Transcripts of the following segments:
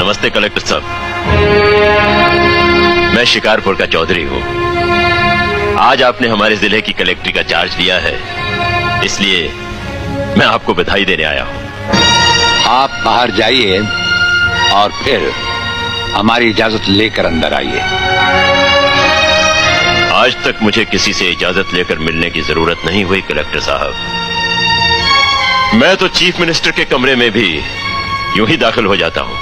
नमस्ते कलेक्टर साहब। मैं शिकारपुर का चौधरी हूँ। आज आपने हमारे जिले की कलेक्ट्री का चार्ज लिया है, इसलिए मैं आपको बधाई देने आया हूँ। आप बाहर जाइए और फिर हमारी इजाजत लेकर अंदर आइए। आज तक मुझे किसी से इजाजत लेकर मिलने की जरूरत नहीं हुई कलेक्टर साहब। मैं तो चीफ मिनिस्टर के कमरे में भी यूं ही दाखिल हो जाता हूँ।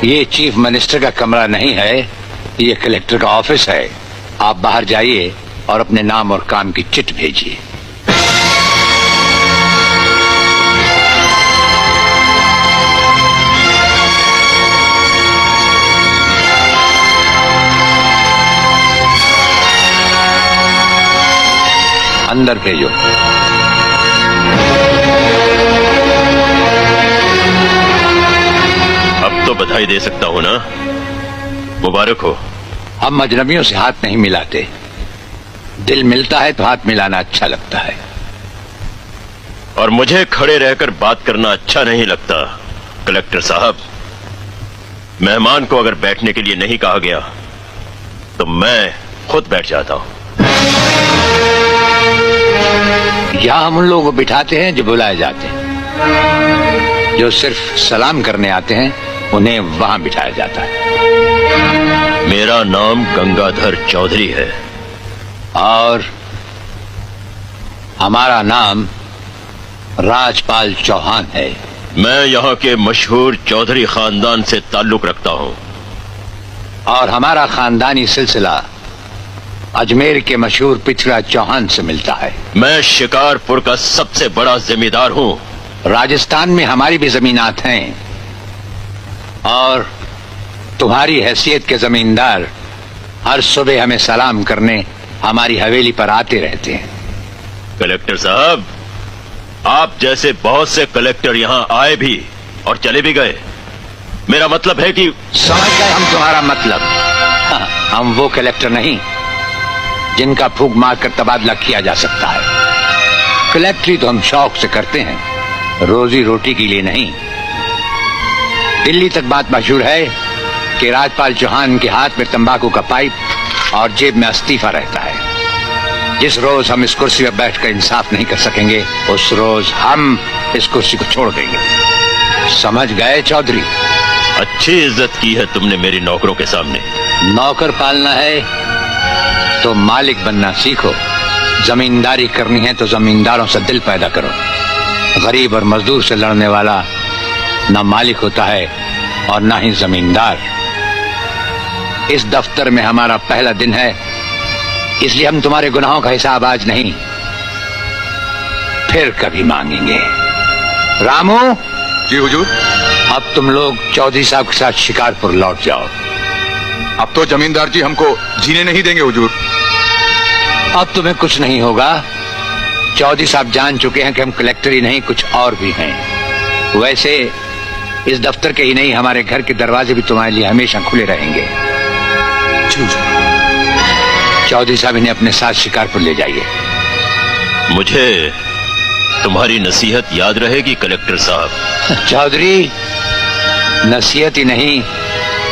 ये चीफ मिनिस्टर का कमरा नहीं है, ये कलेक्टर का ऑफिस है। आप बाहर जाइए और अपने नाम और काम की चिट भेजिए। अंदर भेजो। अब तो बधाई दे सकता हूँ ना? मुबारक हो। हम अजनबियों से हाथ नहीं मिलाते। दिल मिलता है तो हाथ मिलाना अच्छा लगता है। और मुझे खड़े रहकर बात करना अच्छा नहीं लगता कलेक्टर साहब। मेहमान को अगर बैठने के लिए नहीं कहा गया तो मैं खुद बैठ जाता हूँ। यहाँ हम उन लोगों को बिठाते हैं जो बुलाए जाते हैं। जो सिर्फ सलाम करने आते हैं उन्हें वहां बिठाया जाता है। मेरा नाम गंगाधर चौधरी है और हमारा नाम राजपाल चौहान है। मैं यहाँ के मशहूर चौधरी खानदान से ताल्लुक रखता हूँ और हमारा खानदानी सिलसिला अजमेर के मशहूर पृथ्वीराज चौहान से मिलता है। मैं शिकारपुर का सबसे बड़ा जमींदार हूँ। राजस्थान में हमारी भी जमीनात हैं और तुम्हारी हैसियत के जमींदार हर सुबह हमें सलाम करने हमारी हवेली पर आते रहते हैं। कलेक्टर साहब, आप जैसे बहुत से कलेक्टर यहाँ आए भी और चले भी गए। मेरा मतलब है कि समझ गए हम तुम्हारा मतलब। हाँ, हम वो कलेक्टर नहीं जिनका फूंक मारकर तबादला किया जा सकता है। कलेक्टरी तो हम शौक से करते हैं, रोजी रोटी के लिए नहीं। दिल्ली तक बात मशहूर है कि राजपाल चौहान के हाथ में तंबाकू का पाइप और जेब में इस्तीफा रहता है। जिस रोज हम इस कुर्सी पर बैठकर इंसाफ नहीं कर सकेंगे उस रोज हम इस कुर्सी को छोड़ देंगे। समझ गए चौधरी? अच्छी इज्जत की है तुमने मेरी नौकरों के सामने। नौकर पालना है तो मालिक बनना सीखो। जमींदारी करनी है तो जमींदारों से दिल पैदा करो। गरीब और मजदूर से लड़ने वाला ना मालिक होता है और ना ही जमींदार। इस दफ्तर में हमारा पहला दिन है, इसलिए हम तुम्हारे गुनाहों का हिसाब आज नहीं फिर कभी मांगेंगे। रामू। जी हुजूर। अब तुम लोग चौधरी साहब के साथ शिकारपुर लौट जाओ। अब तो जमींदार जी हमको जीने नहीं देंगे हुजूर। अब तुम्हें कुछ नहीं होगा। चौधरी साहब जान चुके हैं कि हम कलेक्टर ही नहीं कुछ और भी हैं। वैसे इस दफ्तर के ही नहीं हमारे घर के दरवाजे भी तुम्हारे लिए हमेशा खुले रहेंगे। चौधरी साहब इन्हें अपने साथ शिकारपुर ले जाइए। मुझे तुम्हारी नसीहत याद रहेगी कलेक्टर साहब। चौधरी, नसीहत ही नहीं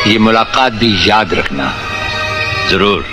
ये मुलाकात भी याद रखना। जरूर।